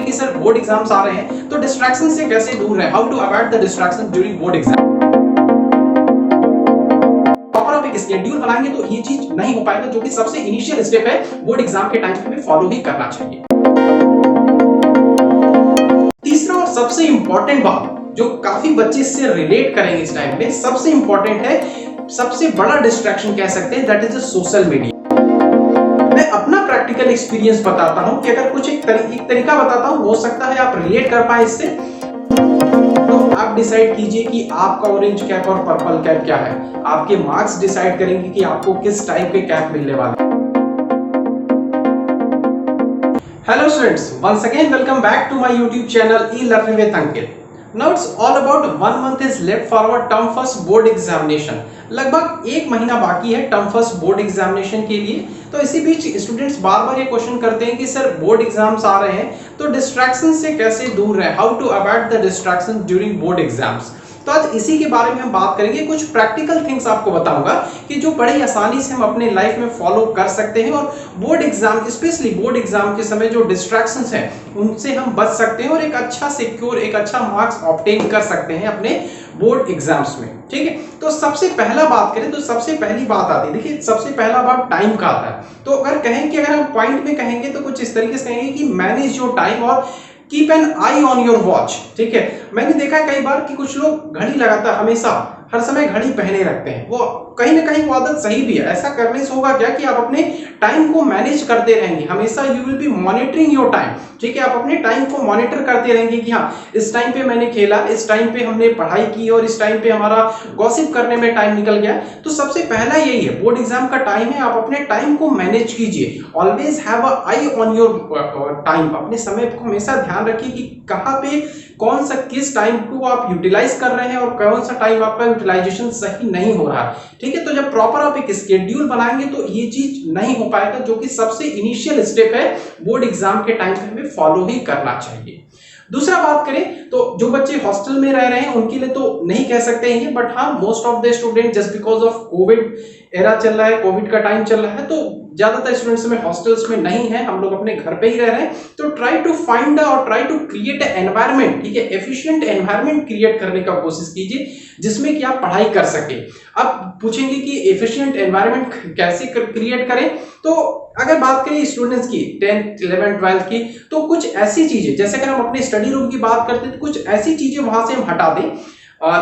कि sir board exams आ रहे हैं तो डिस्ट्रैक्शन से कैसे दूर रहे, how to avoid the distraction during board exam. Proper आप एक शेड्यूल बनाएंगे तो ये चीज नहीं हो पाएगा, जो कि सबसे इनिशियल स्टेप है बोर्ड एग्जाम के टाइम पे हमें फॉलो ही करना चाहिए। तीसरा और सबसे इंपॉर्टेंट बात जो काफी बच्चे इससे रिलेट करेंगे इस टाइम पे, सबसे इंपॉर्टेंट है, सबसे बड़ा डिस्ट्रैक्शन कह सकते हैं, दैट इज सोशल मीडिया। मैं अपना प्रैक्टिकल एक्सपीरियंस बताता हूं कि अगर कुछ एक तरीका बताता हूं, हो सकता है आप रिलेट कर पाए इससे। तो आप डिसाइड कीजिए कि आपका ऑरेंज कैप और पर्पल कैप क्या है। आपके मार्क्स डिसाइड करेंगे कि आपको किस टाइप के कैप मिलने वाले। Hello students, once again welcome back to my YouTube channel e-learning with Ankit. Now it's all about 1 month is left for our term first board examination. लगभग 1 महीना बाकी है टर्म फर्स्ट बोर्ड एग्जामिनेशन के लिए। तो इसी बीच स्टूडेंट्स बार-बार ये क्वेश्चन करते हैं कि सर बोर्ड एग्जाम्स आ रहे हैं तो डिस्ट्रैक्शन से कैसे दूर रहे, how to avoid the distraction during board exams. तो आज इसी के बारे में हम बात करेंगे, कुछ प्रैक्टिकल थिंग्स आपको बताऊंगा कि जो बड़ी आसानी से हम अपने लाइफ में फॉलो कर सकते हैं और board exam, specially board exam के समय जो डिस्ट्रैक्शंस हैं उनसे हम बच सकते हैं और एक अच्छा सिक्योर, एक अच्छा मार्क्स ऑब्टेन कर सकते हैं अपने बोर्ड एग्जाम्स में। ठीक है, तो सबसे पहला बात करें तो सबसे पहली बात आती है, देखिए सबसे पहला बात टाइम का आता है। तो अगर कहें कि अगर हम पॉइंट में कहेंगे तो कुछ इस तरीके से कहेंगे कि मैनेज योर टाइम और keep an I on your watch. ठीक है, मैंने देखा है कई बार कि कुछ लोग घड़ी लगातार हमेशा हर समय घड़ी पहने रखते हैं, वो कहीं ना कहीं वो आदत सही भी है। ऐसा करने से होगा क्या कि आप अपने टाइम को मैनेज करते रहेंगे, हमेशा you will be monitoring your time. ठीक है, आप अपने टाइम को मॉनिटर करते रहेंगे कि हाँ इस टाइम पे मैंने खेला, इस टाइम पे हमने पढ़ाई की और इस टाइम पे हमारा गॉसिप करने में टाइम निकल गया। तो सबसे पहला यही है, बोर्ड एग्जाम का टाइम है, आप अपने टाइम को मैनेज कीजिए। Always have a I on your time, अपने समय को हमेशा ध्यान रखिए कि कहाँ पे कौन सा किस टाइम को आप यूटिलाइज कर रहे हैं और कौन सा टाइम आपका यूटिलाइजेशन सही नहीं हो रहा है। ठीक है, तो जब प्रॉपर आप एक शेड्यूल बनाएंगे तो ये चीज नहीं हो पाएगा, जो कि सबसे इनिशियल स्टेप है बोर्ड एग्जाम के टाइम पे हमें फॉलो ही करना चाहिए। दूसरा बात करें तो जो बच्चे हॉस्टल में रह रहे हैं उनके लिए तो नहीं कह सकते हैं, बट हाँ most of the student just because of Covid era चल रहा है, कोविड का टाइम चल रहा है, तो ज्यादातर स्टूडेंट्स में हॉस्टल्स में नहीं है, हम लोग अपने घर पे ही रह रहे हैं। तो ट्राई टू फाइंड और ट्राई टू क्रिएट एनवायरनमेंट, ठीक है, एफिशिएंट एनवायरनमेंट क्रिएट करने का कोशिश कीजिए जिसमें कि आप पढ़ाई कर सके। अब पूछेंगे कि एफिशिएंट एनवायरनमेंट कैसे क्रिएट करें, तो अगर बात करें स्टूडेंट्स की 10th 11th 12th की, तो कुछ ऐसी चीजें, जैसे अगर हम अपने स्टडी रूम की बात करते हैं तो कुछ ऐसी चीजें वहां से हम हटा दें।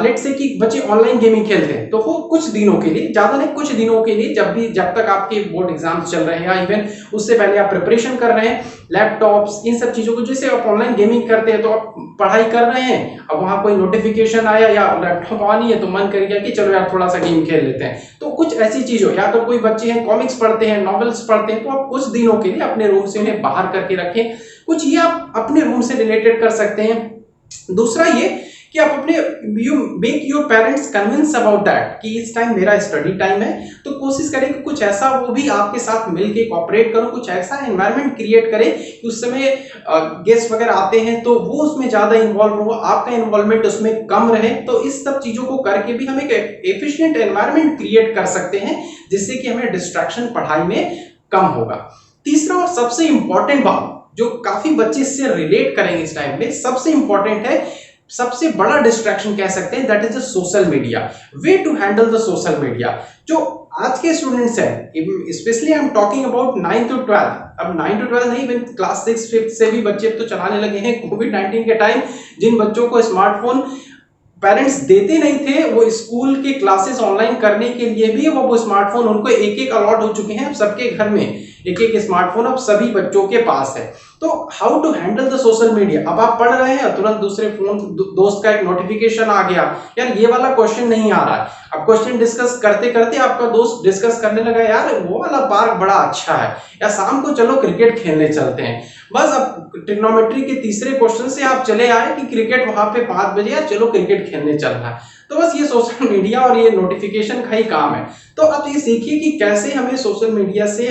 लेट्स से कि बच्चे ऑनलाइन गेमिंग खेलते हैं तो वो कुछ दिनों के लिए, ज्यादा नहीं कुछ दिनों के लिए, जब तक आपके बोर्ड एग्जाम्स चल रहे हैं या इवन उससे पहले आप प्रिपरेशन कर रहे हैं, लैपटॉप्स इन सब चीजों को, जैसे आप ऑनलाइन गेमिंग करते हैं तो आप पढ़ाई कर रहे हैं, अब वहां कोई नोटिफिकेशन आया या लैपटॉप ऑन ही है तो मन कर गया कि चलो यार थोड़ा सा गेम खेल लेते हैं। तो कुछ ऐसी चीज हो, या तो कोई बच्चे हैं कॉमिक्स पढ़ते हैं, नॉवेल्स पढ़ते हैं, तो आप कुछ दिनों के लिए अपने रूम से उन्हें बाहर करके रखें। कुछ ये आप अपने रूम से रिलेटेड कर सकते हैं। दूसरा ये कि आप अपने you make your parents convince about that कि इस टाइम मेरा स्टडी टाइम है, तो कोशिश करें कि कुछ ऐसा वो भी आपके साथ मिलके कोऑपरेट करो, कुछ ऐसा एनवायरनमेंट क्रिएट करें कि उस समय गेस्ट वगैरह आते हैं तो वो उसमें ज्यादा इन्वॉल्व हो, आपका इन्वॉल्वमेंट उसमें कम रहे। तो इस सब चीजों को करके भी हम एक एफिशिएंट एनवायरनमेंट क्रिएट कर सकते हैं जिससे कि हमें डिस्ट्रैक्शन पढ़ाई में कम होगा। तीसरा और सबसे इंपॉर्टेंट बात जो काफी बच्चे इससे रिलेट करेंगे इस टाइम में, सबसे इंपॉर्टेंट है, सबसे बड़ा डिस्ट्रैक्शन कह सकते हैं, that is the social media. Way to handle the social media. जो आज के स्टूडेंट्स हैं, specially I am talking about 9 to 12, अब 9 to 12 नहीं, क्लास 6 5th से भी बच्चे तो चलाने लगे हैं। कोविड-19 के टाइम जिन बच्चों को स्मार्टफोन पेरेंट्स देते नहीं थे, वो स्कूल के क्लासेस ऑनलाइन करने के लिए भी वो स्मार्टफोन उनको एक एक अलॉट हो चुके हैं। अब सबके घर में एक एक स्मार्टफोन अब सभी बच्चों के पास है। तो how to handle the social media. अब आप पढ़ रहे हैं, तुरंत दूसरे फोन दोस्त का एक नोटिफिकेशन आ गया, यार ये वाला क्वेश्चन नहीं आ रहा है। अब क्वेश्चन डिस्कस करते करते आपका दोस्त डिस्कस करने लगा, यार वो वाला पार्क बड़ा अच्छा है, या शाम को चलो क्रिकेट खेलने चलते हैं। बस अब ट्रिग्नोमेट्री के तीसरे क्वेश्चन से आप चले आए कि क्रिकेट वहां पे 5 बजे, या चलो क्रिकेट खेलने चल रहा है। तो बस ये सोशल मीडिया और ये नोटिफिकेशन का ही काम है। तो अब ये सीखिए कि कैसे हमें सोशल मीडिया से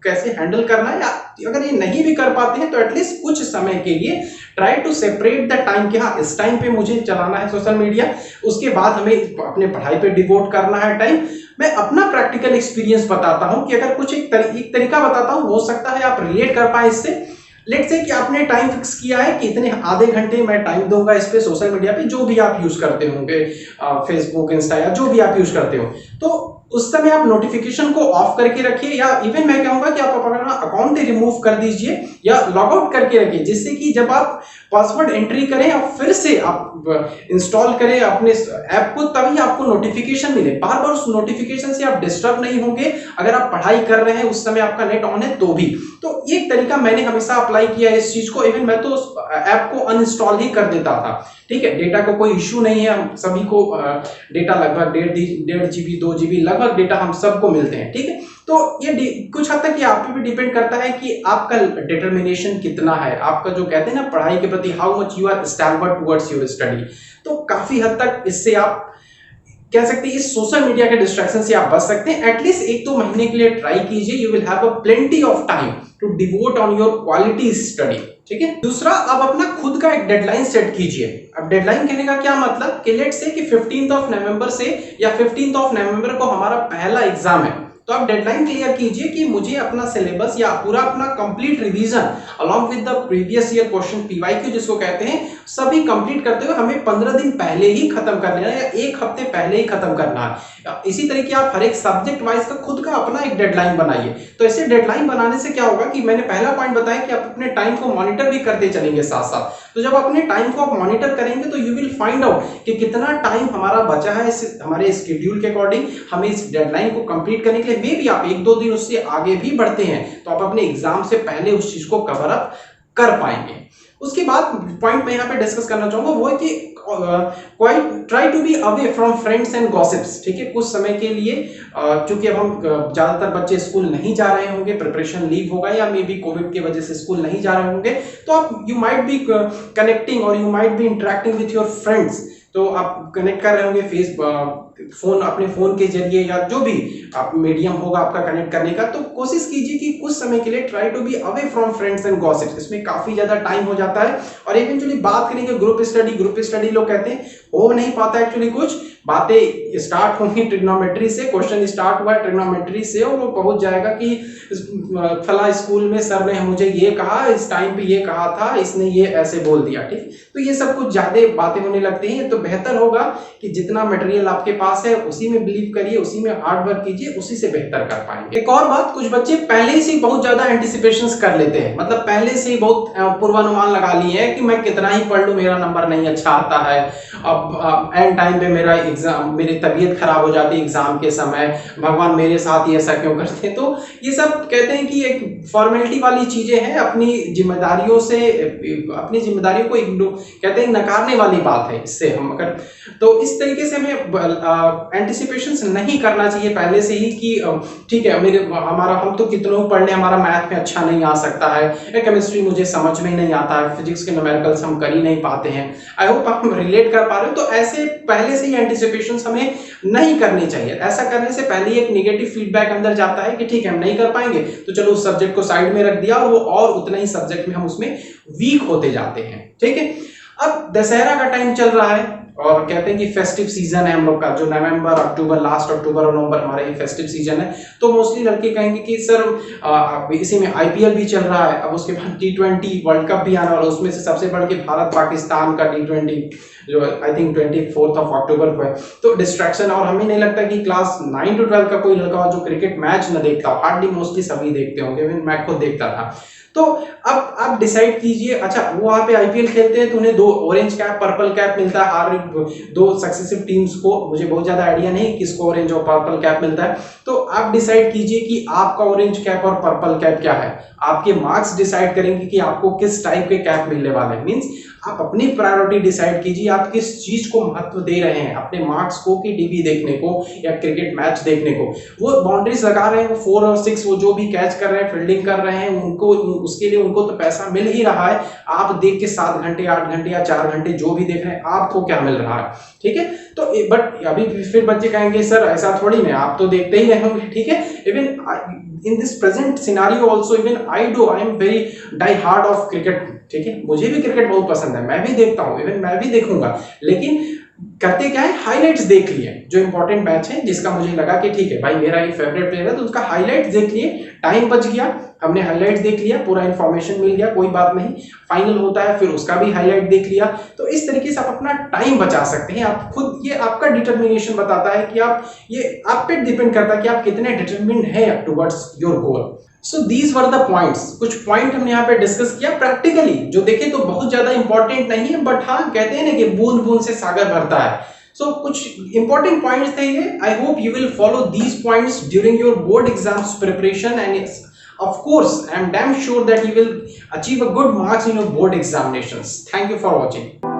कैसे हैंडल करना है, या अगर ये नहीं भी कर पाते हैं तो एटलीस्ट कुछ समय के लिए try to separate the time कि हाँ इस टाइम पे मुझे चलाना है सोशल मीडिया, उसके बाद हमें अपने पढ़ाई पे डिवोट करना है टाइम। मैं अपना प्रैक्टिकल एक्सपीरियंस बताता हूं कि अगर कुछ एक तरीका बताता हूं, हो सकता है आप रिलेट कर पाए इससे। लेट्स से कि आपने टाइम फिक्स किया है कि इतने आधे घंटे मैं टाइम दूंगा इस पे सोशल मीडिया पे, जो भी आप यूज करते होंगे, फेसबुक, इंस्टा या जो भी आप यूज करते हो, तो उस समय आप नोटिफिकेशन को ऑफ करके रखिए, या इवन मैं कहूंगा कि आप अपना अकाउंट ही रिमूव कर दीजिए या लॉग आउट करके रखिए, जिससे कि जब आप पासवर्ड एंट्री करें और फिर से आप इंस्टॉल करें अपने ऐप को, तभी आपको नोटिफिकेशन मिले। बार बार उस नोटिफिकेशन से आप डिस्टर्ब नहीं होंगे अगर आप पढ़ाई कर रहे हैं उस समय आपका नेट ऑन है तो भी। तो एक तरीका मैंने हमेशा अप्लाई किया है इस चीज को, इवन मैं तो उस ऐप को अनइंस्टॉल ही कर देता था। ठीक है, डेटा को कोई इश्यू नहीं है, हम सभी को डेटा लगभग 1.5 GB 2 GB लगभग डेटा हम सबको मिलते हैं। ठीक है, तो ये कुछ हद तक ये आप पे भी डिपेंड करता है कि आपका डिटर्मिनेशन कितना है, आपका जो कहते हैं ना पढ़ाई के प्रति, how much you are standard towards your study. तो काफी हद तक इससे आप कह सकते हैं इस सोशल मीडिया के डिस्ट्रैक्शन से आप बच सकते हैं। एटलीस्ट 1-2 महीने के लिए ट्राई कीजिए, you will have a plenty of time to devote on your quality study. ठीक है, दूसरा, आप अपना खुद का एक डेडलाइन सेट कीजिए। अब डेडलाइन कहने का क्या मतलब कि लेट्स से कि 15 नवंबर से या 15 नवंबर को हमारा पहला एग्जाम है, तो आप डेडलाइन क्लियर कीजिए कि मुझे अपना सिलेबस या पूरा अपना complete revision along with the previous year question PYQ जिसको कहते हैं, सभी कंप्लीट करते हुए हमें 15 दिन पहले ही खत्म कर लेना है या 1 हफ्ते पहले ही खत्म करना है। इसी तरीके आप हर एक सब्जेक्ट वाइज का खुद का अपना एक डेडलाइन बनाइए। तो ऐसे डेडलाइन बनाने से क्या होगा कि मैंने पहला पॉइंट बताया कि आप अपने टाइम को मॉनिटर भी करते चलेंगे साथ साथ। तो जब अपने टाइम को आप मॉनिटर करेंगे तो यू विल फाइंड आउट कि कितना टाइम हमारा बचा है हमारे स्केड्यूल के अकॉर्डिंग हमें इस डेडलाइन को कंप्लीट करने के लिए। मे भी आप 1-2 दिन उससे आगे भी बढ़ते हैं तो आप अपने एग्जाम से पहले उस चीज को कवर अप कर पाएंगे। उसके बाद पॉइंट मैं यहाँ पे डिस्कस करना चाहूंगा वो है कि try to be away from friends and gossips. ठीक है, कुछ समय के लिए क्योंकि अब हम ज्यादातर बच्चे स्कूल नहीं जा रहे होंगे, प्रिपरेशन लीव होगा या मे बी कोविड की वजह से स्कूल नहीं जा रहे होंगे, तो आप यू माइट बी कनेक्टिंग और you might be interacting with your friends. तो आप कनेक्ट कर रहे होंगे फोन, अपने फोन के जरिए या जो भी आप मीडियम होगा आपका कनेक्ट करने का, तो कोशिश कीजिए कि कुछ समय के लिए try to be away from friends and gossips. इसमें काफी ज्यादा टाइम हो जाता है। और इवेंचुअली बात करेंगे ग्रुप स्टडी लोग कहते हैं हो नहीं पाता एक्चुअली, कुछ बातें स्टार्ट होंगी ट्रिग्नोमेट्री से, क्वेश्चन स्टार्ट हुआ है ट्रिग्नोमेट्री से और वो पहुंच जाएगा कि फला स्कूल में सर ने मुझे ये कहा, इस टाइम पे ये कहा था, इसने ये ऐसे बोल दिया। ठीक, तो ये सब कुछ ज्यादा बातें होने लगती हैं। तो बेहतर होगा कि जितना मटेरियल आपके पास है उसी में बिलीव करिए, उसी में हार्ड वर्क कीजिए, उसी से बेहतर कर पाएंगे। एक और बात, कुछ बच्चे पहले से बहुत ज्यादा एंटिसिपेशंस कर लेते हैं, मतलब पहले से ही बहुत पूर्वानुमान लगा लिए हैं कि मैं कितना ही पढ़ लूं मेरा नंबर नहीं अच्छा आता है, अब एंड टाइम पे मेरा एग्जाम, मेरी तबीयत खराब हो जाती है एग्जाम के समय, भगवान मेरे साथ ही ऐसा क्यों करते हैं। तो ये सब कहते हैं कि एक फॉर्मेलिटी वाली चीजें हैं, अपनी जिम्मेदारियों से, अपनी जिम्मेदारियों को कहते हैं नकारने वाली बात है। इससे हम अगर तो इस तरीके से हमें एंटिसिपेशंस नहीं करना चाहिए पहले से ही कि ठीक है हम तो कितनों पढ़ लें, हमारा मैथ में अच्छा नहीं आ सकता है, केमिस्ट्री मुझे समझ में नहीं आता है, फिजिक्स के न्यूमेरिकल्स हम कर ही नहीं पाते हैं। आई होप आप रिलेट कर पा रहे हो। तो ऐसे पहले से ही एंटिसिपेशंस हमें नहीं करनी चाहिए। ऐसा करने से पहले ही एक नेगेटिव फीडबैक अंदर जाता है कि ठीक है हम नहीं कर पाएंगे तो चलो उस सब्जेक्ट को साइड में रख दिया, और वो और उतना ही सब्जेक्ट में हम उसमें वीक होते जाते हैं। ठीक है, अब दशहरा का टाइम चल रहा है और कहते हैं कि फेस्टिव सीजन है हम लोग का, जो नवंबर अक्टूबर, लास्ट अक्टूबर और नवंबर हमारा ये फेस्टिव सीजन है। तो मोस्टली लड़के कहेंगे कि सर इसी में आईपीएल भी चल रहा है, अब उसके बाद T20 वर्ल्ड कप भी आने वाला, उसमें से सबसे बढ़ के भारत पाकिस्तान का T20 जो आई थिंक 24 अक्टूबर को है। तो डिस्ट्रैक्शन, और हमें नहीं लगता कि क्लास 9 to 12 का कोई लड़का हो जो क्रिकेट मैच न देखता हो, हार्डली मोस्टली सभी देखते होंगे, मैं खुद देखता था। तो अब आप डिसाइड कीजिए, अच्छा वो वहां पे आईपीएल खेलते हैं तो उन्हें 2 ऑरेंज कैप पर्पल कैप मिलता है हर 2 सक्सेसिव टीम्स को, मुझे बहुत ज्यादा आइडिया नहीं किसको ऑरेंज और पर्पल कैप मिलता है। तो आप डिसाइड कीजिए कि आपका ऑरेंज कैप और पर्पल कैप क्या है। आपके मार्क्स डिसाइड करेंगे कि आपको किस टाइप के कैप मिलने वाले हैं। मींस आप अपनी प्रायोरिटी डिसाइड कीजिए, आप किस चीज को महत्व दे रहे हैं, अपने मार्क्स को कि टीवी देखने को या क्रिकेट मैच देखने को। वो बाउंड्रीज लगा रहे हैं, वो 4 और 6 वो जो भी कैच कर रहे हैं, फील्डिंग कर रहे हैं, उनको उसके लिए उनको तो पैसा मिल ही रहा है। आप देख के 7 घंटे 8 घंटे या 4 घंटे जो भी देख रहे हैं, आपको क्या मिल रहा है। ठीक है, तो बट अभी फिर बच्चे कहेंगे सर ऐसा थोड़ी ना, आप तो देखते ही रहे होंगे। ठीक है, even in this present scenario also even I am very die hard of cricket। ठीक है, मुझे भी क्रिकेट बहुत पसंद है, मैं भी देखता हूँ, इवन मैं भी देखूंगा, लेकिन करते क्या है, हाइलाइट्स देख लिए जो इंपॉर्टेंट मैच है, जिसका मुझे लगा कि ठीक है भाई मेरा ये फेवरेट प्लेयर है, तो उसका हाइलाइट्स देख लिए, टाइम बच गया, हमने हाइलाइट्स देख लिया, पूरा इन्फॉर्मेशन मिल गया, कोई बात नहीं, फाइनल होता है फिर उसका भी हाईलाइट देख लिया। तो इस तरीके से आप अपना टाइम बचा सकते हैं। आप खुद, ये आपका डिटर्मिनेशन बताता है कि आप, ये आप पे डिपेंड करता है कि आप कितने डिटर्मिन्ड हैं towards your goal. So these were the points, कुछ पॉइंट हमने यहाँ पे डिस्कस किया प्रैक्टिकली, जो देखे तो बहुत ज्यादा इंपॉर्टेंट नहीं है, बट हाँ कहते हैं ना कि बूंद बूंद से सागर भरता है। सो कुछ इंपॉर्टेंट पॉइंट्स थे ये। I hope you will follow these points during your board exams preparation, and of course I am damn sure that you will achieve a good marks in your board examinations. Thank you for watching.